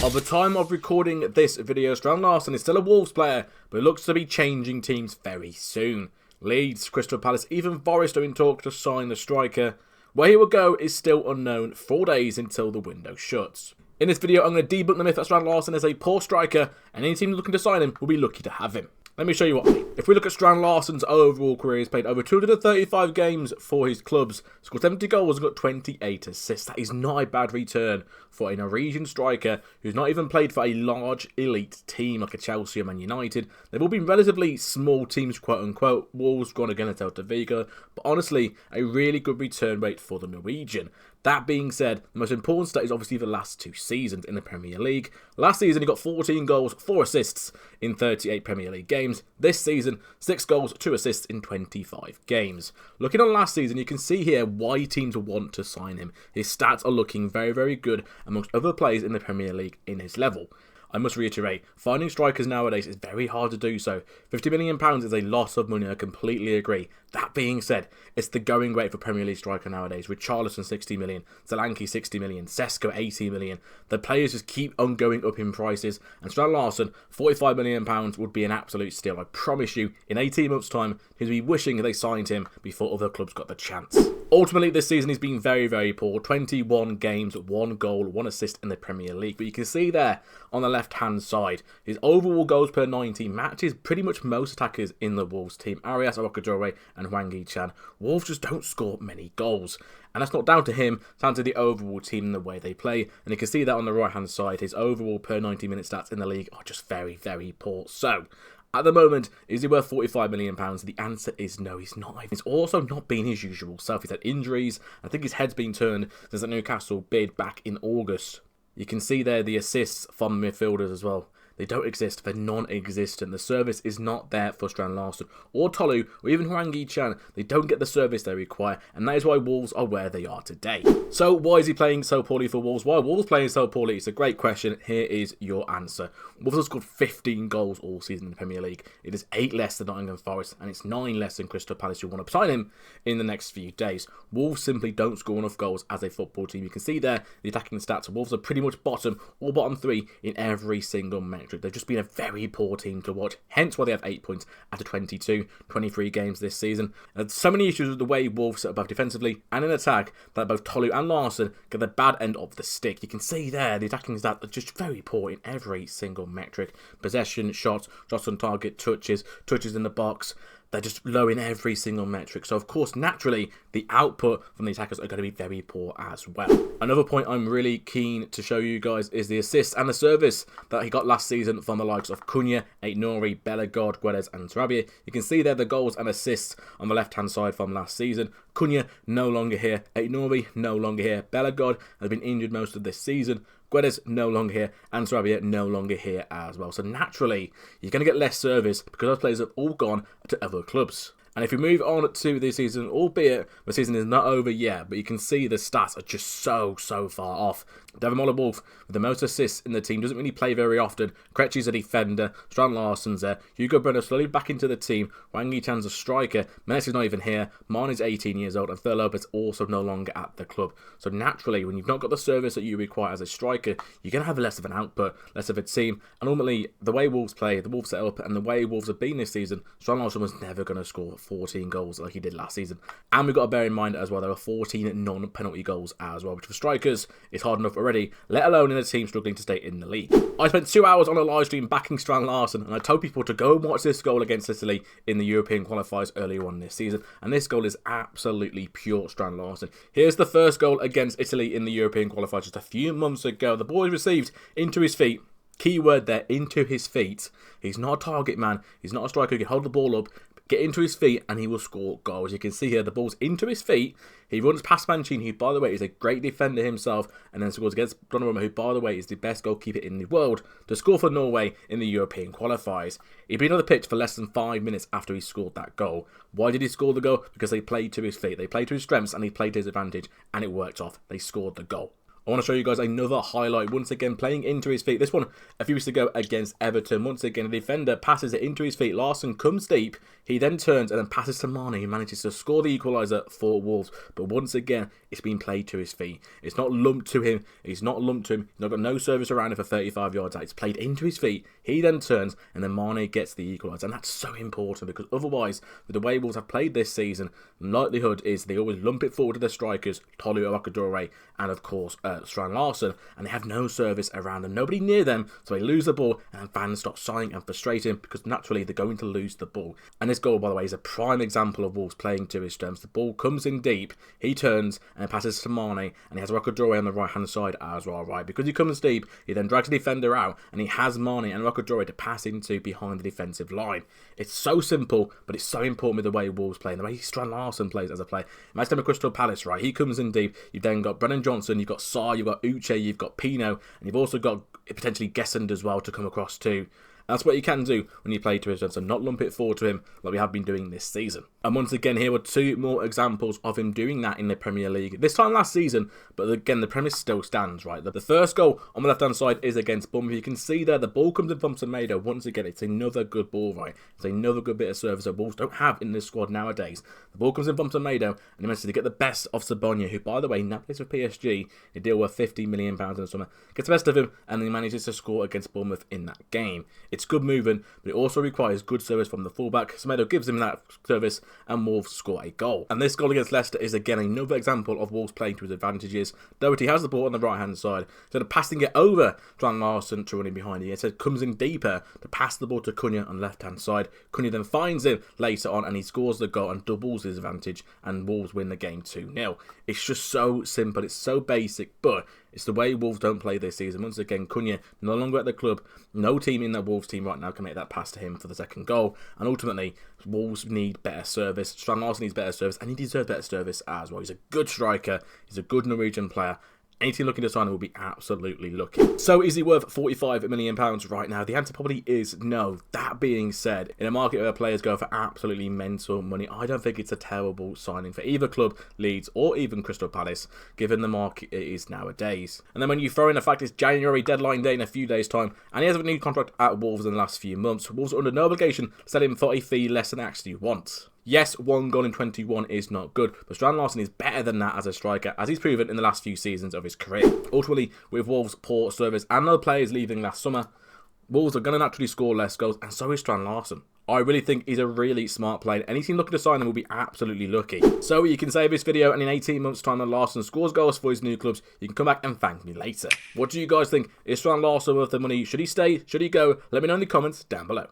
At the time of recording this video, Strand Larsen is still a Wolves player, but looks to be changing teams very soon. Leeds, Crystal Palace, even Forest are in talks to sign the striker. Where he will go is still unknown 4 days until the window shuts. In this video, I'm going to debunk the myth that Strand Larsen is a poor striker, and any team looking to sign him will be lucky to have him. Let me show you what I mean. If we look at Strand Larsen's overall career, he's played over 235 games for his clubs, scored 70 goals and got 28 assists. That is not a bad return for a Norwegian striker who's not even played for a large elite team like a Chelsea or Man United. They've all been relatively small teams, quote unquote. Wolves, gone again at Celta Vigo, but honestly, a really good return rate for the Norwegian. That being said, the most important stat is obviously the last 2 seasons in the Premier League. Last season, he got 14 goals, 4 assists in 38 Premier League games. This season, 6 goals, 2 assists in 25 games. Looking on last season, you can see here why teams want to sign him. His stats are looking very, very good amongst other players in the Premier League in his level. I must reiterate, finding strikers nowadays is very hard to do so. £50 million is a lot of money, I completely agree. That being said, it's the going rate for Premier League striker nowadays. Richarlison 60 million, Solanke 60 million, Sesko 80 million. The players just keep on going up in prices, and Strand Larsen, £45 million would be an absolute steal. I promise you, in 18 months' time, he'll be wishing they signed him before other clubs got the chance. Ultimately, this season he's been very, very poor. 21 games, 1 goal, 1 assist in the Premier League. But you can see there on the left-hand side, his overall goals per 90 matches pretty much most attackers in the Wolves team. Arias, Arokadore and Hwang Hee-chan. Wolves just don't score many goals. And that's not down to him, it's down to the overall team and the way they play. And you can see that on the right-hand side, his overall per 90-minute stats in the league are just very, very poor. So, at the moment, is he worth £45 million? The answer is no, he's not. He's also not been his usual self. He's had injuries. I think his head's been turned since the Newcastle bid back in August. You can see there the assists from midfielders as well. They don't exist, they're non-existent. The service is not there for Strand Larsen or Tolu or even Hwang Hee-chan. They don't get the service they require, and that is why Wolves are where they are today. So why is he playing so poorly for Wolves? Why are Wolves playing so poorly? It's a great question. Here is your answer. Wolves have scored 15 goals all season in the Premier League. It is 8 less than Nottingham Forest, and it's 9 less than Crystal Palace, who want to sign him in the next few days. Wolves simply don't score enough goals as a football team. You can see there the attacking stats. Wolves are pretty much bottom or bottom 3 in every single metric. They've just been a very poor team to watch, hence why they have 8 points out of 23 games this season. There's so many issues with the way Wolves set up both defensively and in attack that both Tolu and Larsen get the bad end of the stick. You can see there the attacking stats are just very poor in every single metric. Possession, shots on target, touches in the box. They're just low in every single metric. So, of course, naturally, the output from the attackers are going to be very poor as well. Another point I'm really keen to show you guys is the assists and the service that he got last season from the likes of Cunha, Aït-Nouri, Bellegarde, Guedes and Sarabia. You can see there the goals and assists on the left-hand side from last season. Cunha no longer here. Aït-Nouri no longer here. Bellegarde has been injured most of this season. Guedes no longer here, and Sarabia no longer here as well. So naturally, you're going to get less service because those players have all gone to other clubs. And if we move on to this season, albeit the season is not over yet, but you can see the stats are just so far off. Devon Muller-Wolf, with the most assists in the team, doesn't really play very often. Crsytal's a defender, Strand Larsen's there, Hugo Brenner slowly back into the team, Hwang Hee-chan's a striker, Menes is not even here, Mane is 18 years old, and Phil Lopez also no longer at the club. So naturally, when you've not got the service that you require as a striker, you're going to have less of an output, less of a team, and ultimately, the way Wolves play, the Wolves set up, and the way Wolves have been this season, Strand Larsen was never going to score 14 goals like he did last season. And we've got to bear in mind as well, there were 14 non-penalty goals as well, which for strikers is hard enough already, let alone in a team struggling to stay in the league. I spent 2 hours on a live stream backing Strand Larsen, and I told people to go and watch this goal against Italy in the European qualifiers earlier on this season, and this goal is absolutely pure Strand Larsen. Here's the first goal against Italy in the European qualifiers just a few months ago. The ball is received into his feet. Keyword there, into his feet. He's not a target man. He's not a striker who can hold the ball up. Get into his feet and he will score goals. You can see here the ball's into his feet. He runs past Mancini, who, by the way, is a great defender himself, and then scores against Donnarumma, who, by the way, is the best goalkeeper in the world, to score for Norway in the European qualifiers. He'd been on the pitch for less than 5 minutes after he scored that goal. Why did he score the goal? Because they played to his feet. They played to his strengths and he played to his advantage, and it worked off. They scored the goal. I want to show you guys another highlight, once again playing into his feet. This one a few weeks ago against Everton. Once again, the defender passes it into his feet. Larsen comes deep. He then turns and then passes to Mane, who manages to score the equaliser for Wolves. But once again, it's been played to his feet. It's not lumped to him. He's not lumped to him. He's not got no service around it for 35 yards out. It's played into his feet. He then turns and then Mane gets the equaliser. And that's so important, because otherwise, with the way Wolves have played this season, the likelihood is they always lump it forward to their strikers, Tolu Oakadore, and of course Strand Larsen, and they have no service around them, nobody near them, so they lose the ball, and fans start sighing and frustrating because naturally they're going to lose the ball. And this goal, by the way, is a prime example of Wolves playing to his strengths. The ball comes in deep, he turns and passes to Mane, and he has Oakadore on the right hand side as well, right? Because he comes deep, he then drags the defender out, and he has Mane and Oakadore to pass into behind the defensive line. It's so simple, but it's so important with the way Wolves play and the way Strand Larsen plays as a player. Imagine him at Crystal Palace, right? He comes in deep. You've then got Brennan Johnson, you've got Sarr, you've got Uche, you've got Pino, and you've also got potentially Gessend as well to come across too. That's what you can do when you play to his strengths, and not lump it forward to him like we have been doing this season. And once again, here were two more examples of him doing that in the Premier League. This time last season, but again, the premise still stands, right? The first goal on the left-hand side is against Bournemouth. You can see there, the ball comes in from Semedo. Once again, it's another good ball, right? It's another good bit of service that Wolves don't have in this squad nowadays. The ball comes in from Semedo, and he manages to get the best of Sabonja, who, by the way, now plays for PSG, a deal worth £50 million in the summer. Gets the best of him, and then he manages to score against Bournemouth in that game. It's good movement, but it also requires good service from the fullback. Semedo gives him that service, and Wolves score a goal. And this goal against Leicester is again another example of Wolves playing to his advantages. Doherty has the ball on the right hand side, instead of passing it over Strand Larsen to running behind it, instead comes in deeper to pass the ball to Cunha on the left hand side. Cunha then finds him later on, and he scores the goal and doubles his advantage, and Wolves win the game 2-0. It's just so simple, it's so basic, but it's the way Wolves don't play this season. Once again, Cunha no longer at the club. No team in that Wolves team right now can make that pass to him for the second goal. And ultimately, Wolves need better service. Strand Larsen needs better service, and he deserves better service as well. He's a good striker. He's a good Norwegian player. Any team looking to sign him will be absolutely lucky. So is he worth £45 million right now? The answer probably is no. That being said, in a market where players go for absolutely mental money, I don't think it's a terrible signing for either club, Leeds or even Crystal Palace, given the market it is nowadays. And then when you throw in the fact it's January deadline day in a few days' time, and he has a new contract at Wolves in the last few months, Wolves are under no obligation to sell him for a fee less than they actually want. Yes, 1 goal in 21 is not good, but Strand Larsen is better than that as a striker, as he's proven in the last few seasons of his career. Ultimately, with Wolves' poor service and other players leaving last summer, Wolves are going to naturally score less goals, and so is Strand Larsen. I really think he's a really smart player. Any team looking to sign him will be absolutely lucky. So you can save this video, and in 18 months' time when Larsen scores goals for his new clubs, you can come back and thank me later. What do you guys think? Is Strand Larsen worth the money? Should he stay? Should he go? Let me know in the comments down below.